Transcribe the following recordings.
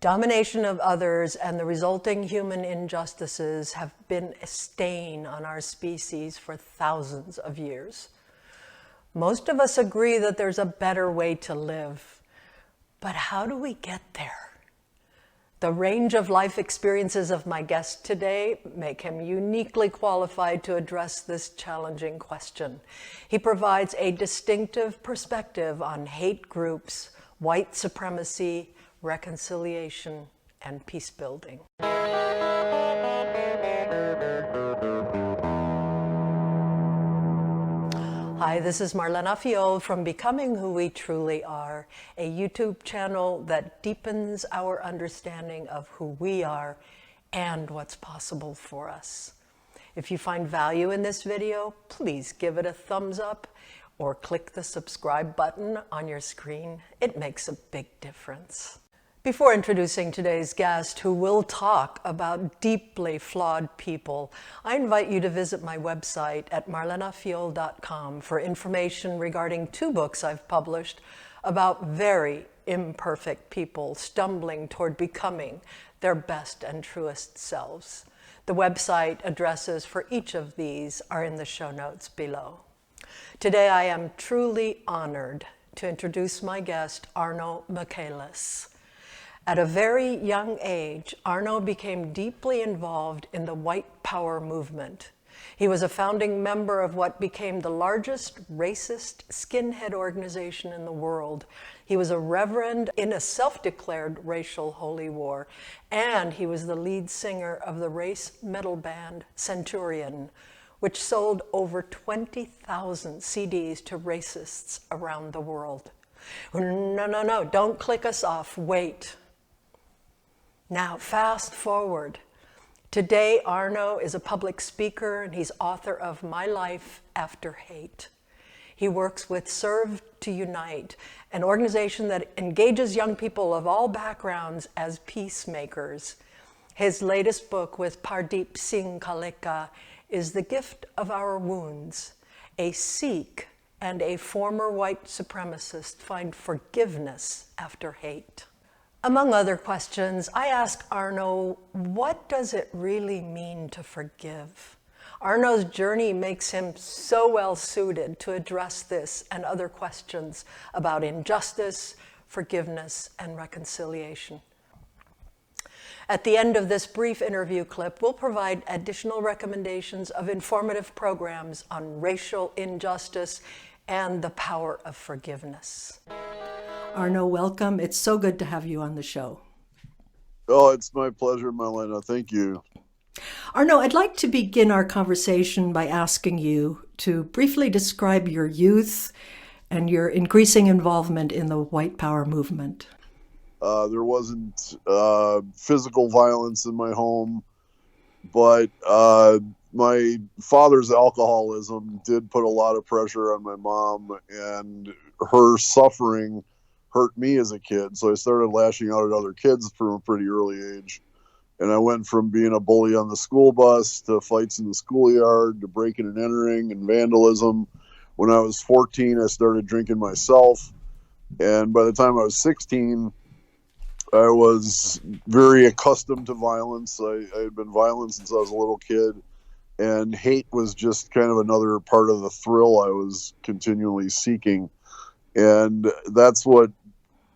Domination of others and the resulting human injustices have been a stain on our species for thousands of years. Most of us agree that there's a better way to live, but how do we get there? The range of life experiences of my guest today make him uniquely qualified to address this challenging question. He provides a distinctive perspective on hate groups, white supremacy, reconciliation, and peace building. Hi, this is Marlena Fiol from Becoming Who We Truly Are, a YouTube channel that deepens our understanding of who we are and what's possible for us. If you find value in this video, please give it a thumbs up or click the subscribe button on your screen. It makes a big difference. Before introducing today's guest, who will talk about deeply flawed people, I invite you to visit my website at marlenafiol.com for information regarding 2 books I've published about very imperfect people stumbling toward becoming their best and truest selves. The website addresses for each of these are in the show notes below. Today I am truly honored to introduce my guest, Arno Michaelis. At a very young age, Arno became deeply involved in the white power movement. He was a founding member of what became the largest racist skinhead organization in the world. He was a reverend in a self-declared racial holy war, and he was the lead singer of the race metal band Centurion, which sold over 20,000 CDs to racists around the world. No, don't click us off, wait. Now, fast forward. Today, Arno is a public speaker and he's author of My Life After Hate. He works with Serve to Unite, an organization that engages young people of all backgrounds as peacemakers. His latest book with Pardeep Singh Kaleka is The Gift of Our Wounds. A Sikh and a former white supremacist find forgiveness after hate. Among other questions, I ask Arno, what does it really mean to forgive? Arno's journey makes him so well suited to address this and other questions about injustice, forgiveness, and reconciliation. At the end of this brief interview clip, we'll provide additional recommendations of informative programs on racial injustice and the power of forgiveness. Arno, welcome. It's so good to have you on the show. Oh, it's my pleasure, Marlena. Thank you. Arno, I'd like to begin our conversation by asking you to briefly describe your youth and your increasing involvement in the white power movement. There wasn't physical violence in my home, but my father's alcoholism did put a lot of pressure on my mom, and her suffering hurt me as a kid. So I started lashing out at other kids from a pretty early age. And I went from being a bully on the school bus to fights in the schoolyard to breaking and entering and vandalism. When I was 14, I started drinking myself. And by the time I was 16, I was very accustomed to violence. I had been violent since I was a little kid. And hate was just kind of another part of the thrill I was continually seeking. And that's what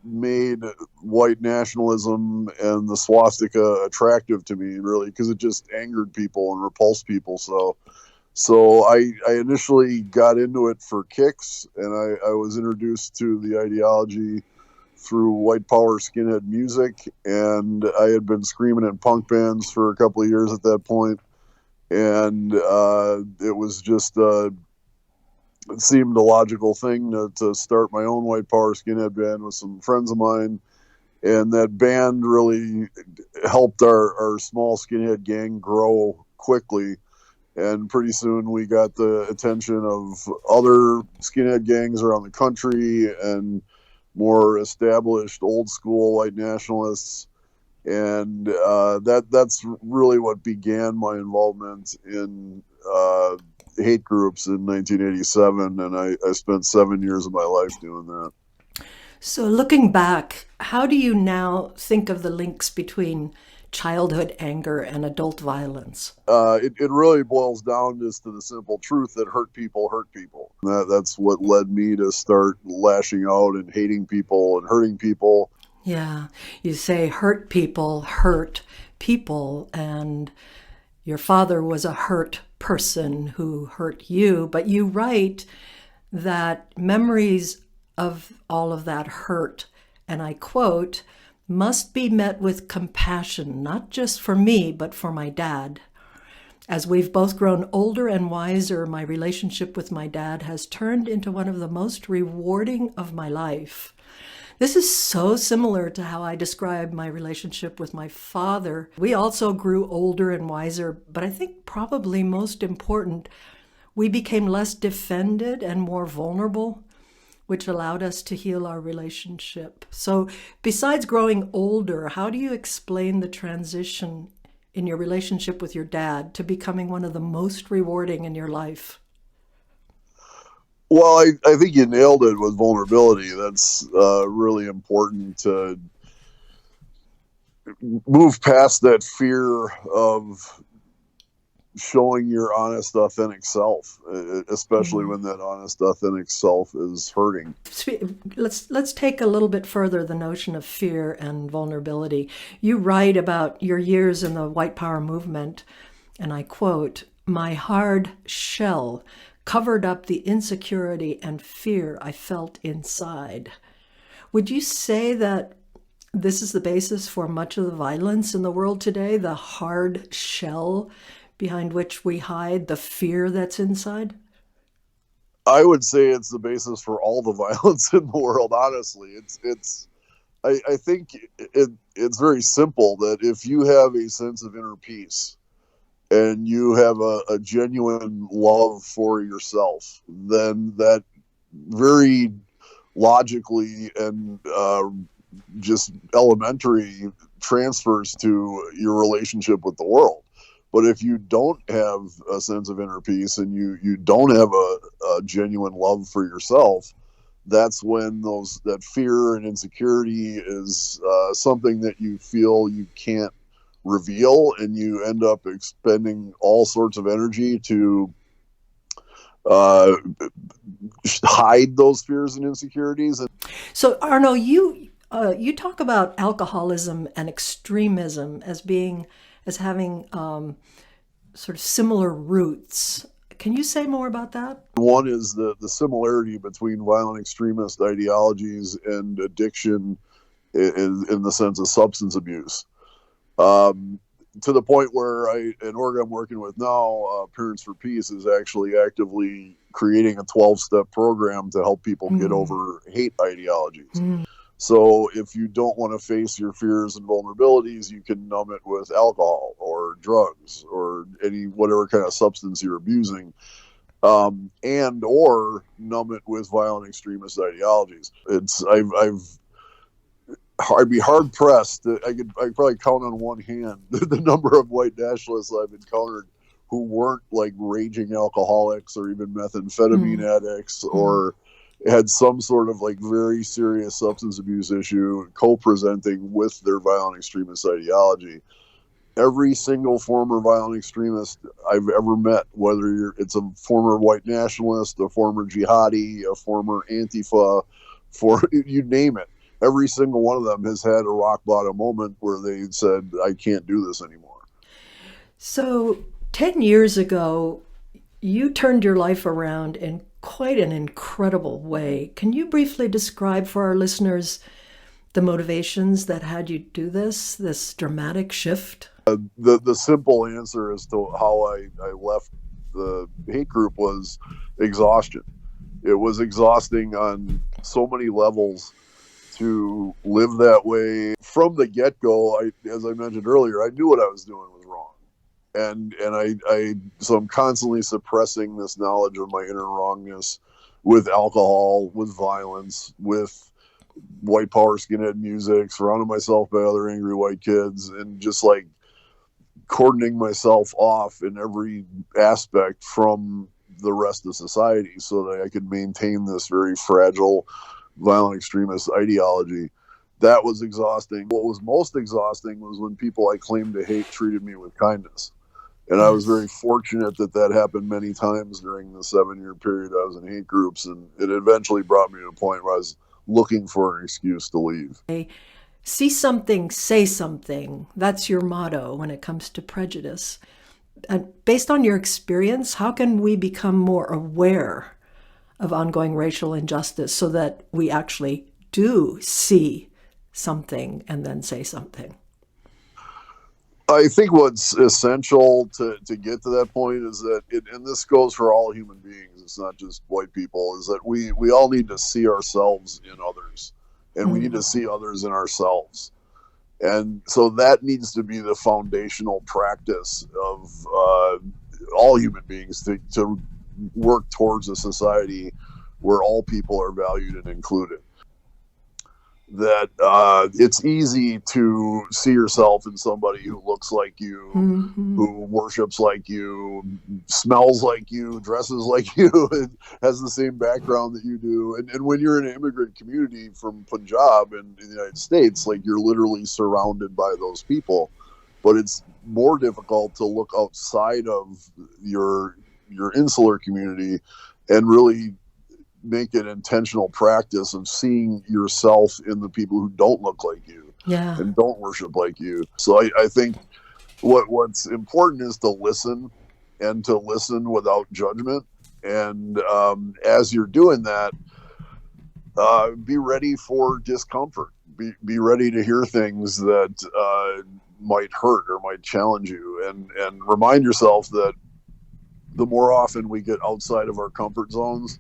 made white nationalism and the swastika attractive to me, really, because it just angered people and repulsed people. So I initially got into it for kicks, and I was introduced to the ideology through white power skinhead music, and I had been screaming in punk bands for a couple of years at that point, and it was just it seemed a logical thing to start my own white power skinhead band with some friends of mine. And that band really helped our small skinhead gang grow quickly. And pretty soon we got the attention of other skinhead gangs around the country and more established old school white nationalists. And that's really what began my involvement in hate groups in 1987, and I spent 7 years of my life doing that. So looking back, how do you now think of the links between childhood anger and adult violence? It really boils down just to the simple truth that hurt people hurt people. That's what led me to start lashing out and hating people and hurting people. Yeah, you say hurt people, and your father was a hurt person who hurt you, but you write that memories of all of that hurt, and I quote, must be met with compassion, not just for me, but for my dad. As we've both grown older and wiser, my relationship with my dad has turned into one of the most rewarding of my life. This is so similar to how I describe my relationship with my father. We also grew older and wiser, but I think probably most important, we became less defended and more vulnerable, which allowed us to heal our relationship. So besides growing older, how do you explain the transition in your relationship with your dad to becoming one of the most rewarding in your life? Well, I think you nailed it with vulnerability. That's really important to move past that fear of showing your honest, authentic self, especially when that honest, authentic self is hurting. Let's take a little bit further the notion of fear and vulnerability. You write about your years in the white power movement, and I quote, "My hard shell covered up the insecurity and fear I felt inside." Would you say that this is the basis for much of the violence in the world today, the hard shell behind which we hide the fear that's inside? I would say it's the basis for all the violence in the world. Honestly, I think it's very simple that if you have a sense of inner peace and you have a genuine love for yourself, then that very logically and just elementary transfers to your relationship with the world. But if you don't have a sense of inner peace and you don't have a genuine love for yourself, that's when that fear and insecurity is something that you feel you can't reveal, and you end up expending all sorts of energy to hide those fears and insecurities. So, Arno, you talk about alcoholism and extremism as having sort of similar roots. Can you say more about that? One is the similarity between violent extremist ideologies and addiction in the sense of substance abuse. To the point where an org I'm working with now, Parents for Peace, is actually actively creating a 12-step program to help people get over hate ideologies. So if you don't want to face your fears and vulnerabilities, you can numb it with alcohol or drugs or whatever kind of substance you're abusing, and or numb it with violent extremist ideologies. I'd be hard pressed. I could probably count on one hand the number of white nationalists I've encountered who weren't like raging alcoholics or even methamphetamine addicts or had some sort of like very serious substance abuse issue co-presenting with their violent extremist ideology. Every single former violent extremist I've ever met, whether it's a former white nationalist, a former jihadi, a former Antifa, you name it, every single one of them has had a rock bottom moment where they said, I can't do this anymore. So 10 years ago, you turned your life around in quite an incredible way. Can you briefly describe for our listeners the motivations that had you do this dramatic shift? The simple answer as to how I left the hate group was exhaustion. It was exhausting on so many levels to live that way. From the get-go, as I mentioned earlier, I knew what I was doing was wrong. So I'm constantly suppressing this knowledge of my inner wrongness with alcohol, with violence, with white power skinhead music, surrounding myself by other angry white kids, and just like cordoning myself off in every aspect from the rest of society so that I could maintain this very fragile, violent extremist ideology. That was exhausting. What was most exhausting was when people I claimed to hate treated me with kindness. And I was very Yes. fortunate that that happened many times during the 7-year period I was in hate groups. And it eventually brought me to a point where I was looking for an excuse to leave. See something, say something. That's your motto when it comes to prejudice. And based on your experience, how can we become more aware of ongoing racial injustice so that we actually do see something and then say something? I think what's essential to get to that point is that, and this goes for all human beings, it's not just white people, is that we all need to see ourselves in others, and we need to see others in ourselves. And so that needs to be the foundational practice of all human beings to work towards a society where all people are valued and included. That it's easy to see yourself in somebody who looks like you, who worships like you, smells like you, dresses like you, and has the same background that you do. And when you're in an immigrant community from Punjab in the United States, like, you're literally surrounded by those people. But it's more difficult to look outside of your insular community and really make an intentional practice of seeing yourself in the people who don't look like you and don't worship like you. So I think what's important is to listen, and to listen without judgment. And as you're doing that, be ready for discomfort. Be ready to hear things that might hurt or might challenge you, and remind yourself that the more often we get outside of our comfort zones,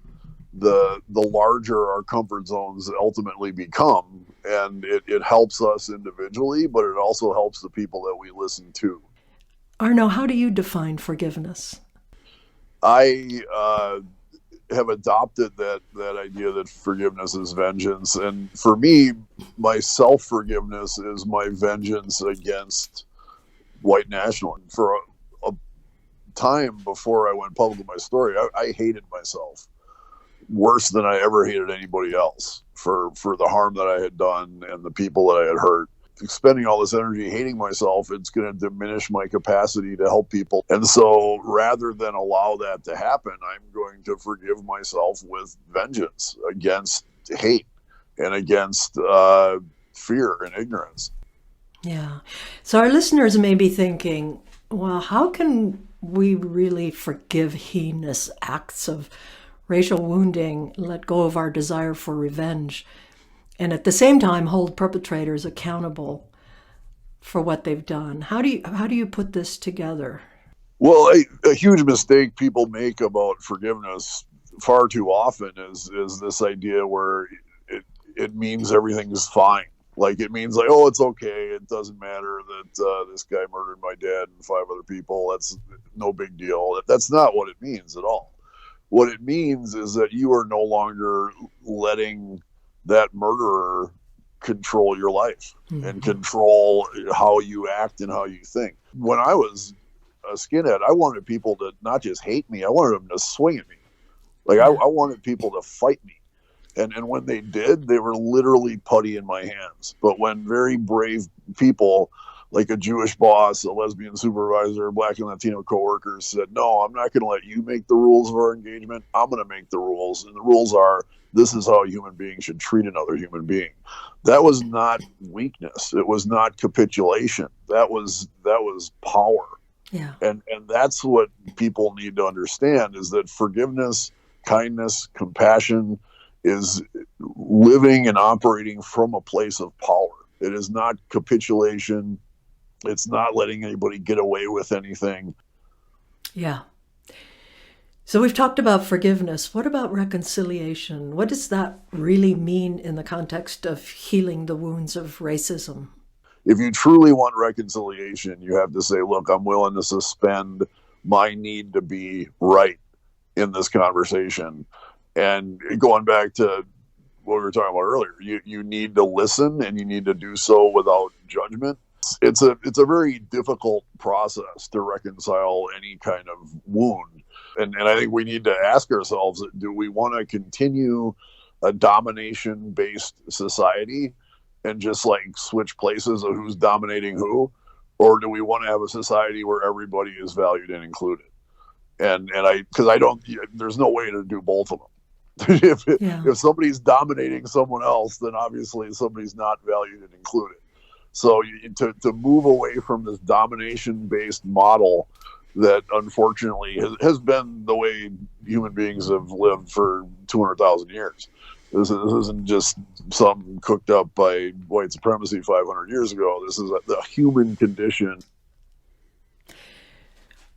the larger our comfort zones ultimately become. And it helps us individually, but it also helps the people that we listen to. Arno, how do you define forgiveness? I have adopted that idea that forgiveness is vengeance. And for me, my self-forgiveness is my vengeance against white nationalism. For a time before I went public with my story, I hated myself worse than I ever hated anybody else for the harm that I had done and the people that I had hurt. Spending all this energy hating myself, it's going to diminish my capacity to help people. And so rather than allow that to happen, I'm going to forgive myself with vengeance against hate and against fear and ignorance. Yeah. So our listeners may be thinking, well, how can we really forgive heinous acts of racial wounding, let go of our desire for revenge, and at the same time hold perpetrators accountable for what they've done? How do you put this together? Well, a huge mistake people make about forgiveness far too often is this idea where it means everything's fine. Like, it means like, oh, it's okay. It doesn't matter that this guy murdered my dad and 5 other people. That's no big deal. That's not what it means at all. What it means is that you are no longer letting that murderer control your life and control how you act and how you think. When I was a skinhead, I wanted people to not just hate me, I wanted them to swing at me. Like, I wanted people to fight me. And when they did, they were literally putty in my hands. But when very brave people, like a Jewish boss, a lesbian supervisor, Black and Latino coworkers, said, no, I'm not going to let you make the rules of our engagement. I'm going to make the rules. And the rules are, this is how a human being should treat another human being. That was not weakness. It was not capitulation. That was power. Yeah. And that's what people need to understand, is that forgiveness, kindness, compassion is living and operating from a place of power. It is not capitulation. It's not letting anybody get away with anything. Yeah. So we've talked about forgiveness. What about reconciliation? What does that really mean in the context of healing the wounds of racism? If you truly want reconciliation, you have to say, look, I'm willing to suspend my need to be right in this conversation. And going back to what we were talking about earlier, you need to listen, and you need to do so without judgment. It's a very difficult process to reconcile any kind of wound. And I think we need to ask ourselves, do we want to continue a domination-based society and just like switch places of who's dominating who, or do we want to have a society where everybody is valued and included? And I, because I don't, there's no way to do both of them. if Yeah. if somebody's dominating someone else, then obviously somebody's not valued and included. So to move away from this domination-based model that unfortunately has been the way human beings have lived for 200,000 years. This isn't just something cooked up by white supremacy 500 years ago. This is the human condition.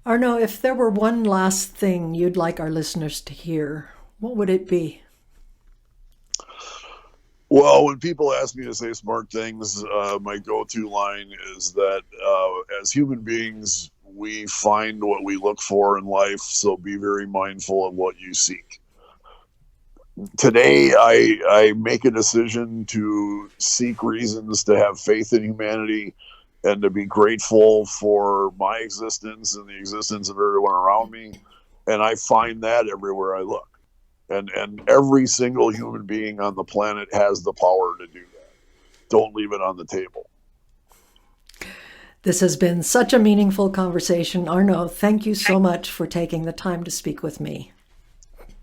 Arno, if there were one last thing you'd like our listeners to hear, what would it be? Well, when people ask me to say smart things, my go-to line is that as human beings, we find what we look for in life, so be very mindful of what you seek. Today, I make a decision to seek reasons to have faith in humanity and to be grateful for my existence and the existence of everyone around me. And I find that everywhere I look. And every single human being on the planet has the power to do that. Don't leave it on the table. This has been such a meaningful conversation. Arno, thank you so much for taking the time to speak with me.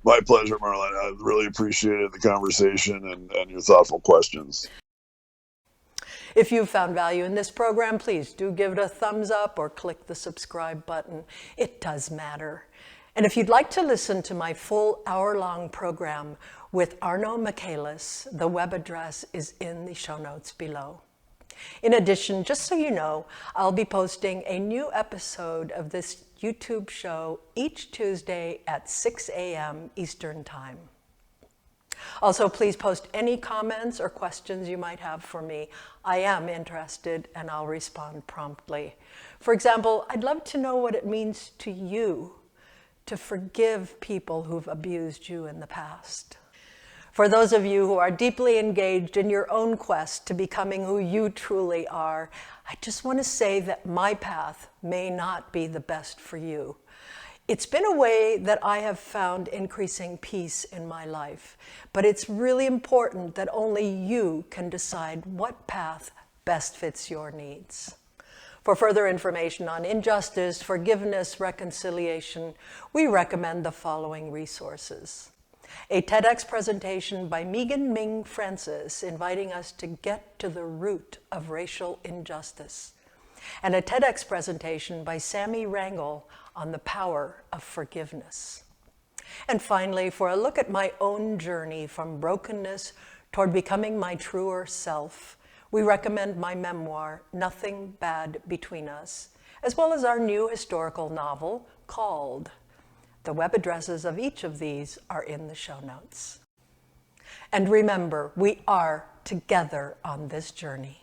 My pleasure, Marlena. I really appreciated the conversation and your thoughtful questions. If you found value in this program, please do give it a thumbs up or click the subscribe button. It does matter. And if you'd like to listen to my full hour-long program with Arno Michaelis, the web address is in the show notes below. In addition, just so you know, I'll be posting a new episode of this YouTube show each Tuesday at 6 a.m. Eastern Time. Also, please post any comments or questions you might have for me. I am interested and I'll respond promptly. For example, I'd love to know what it means to you to forgive people who've abused you in the past. For those of you who are deeply engaged in your own quest to becoming who you truly are, I just want to say that my path may not be the best for you. It's been a way that I have found increasing peace in my life, but it's really important that only you can decide what path best fits your needs. For further information on injustice, forgiveness, reconciliation, we recommend the following resources. A TEDx presentation by Megan Ming Francis inviting us to get to the root of racial injustice, and a TEDx presentation by Sammy Rangel on the power of forgiveness. And finally, for a look at my own journey from brokenness toward becoming my truer self, we recommend my memoir, Nothing Bad Between Us, as well as our new historical novel, Called. The web addresses of each of these are in the show notes. And remember, we are together on this journey.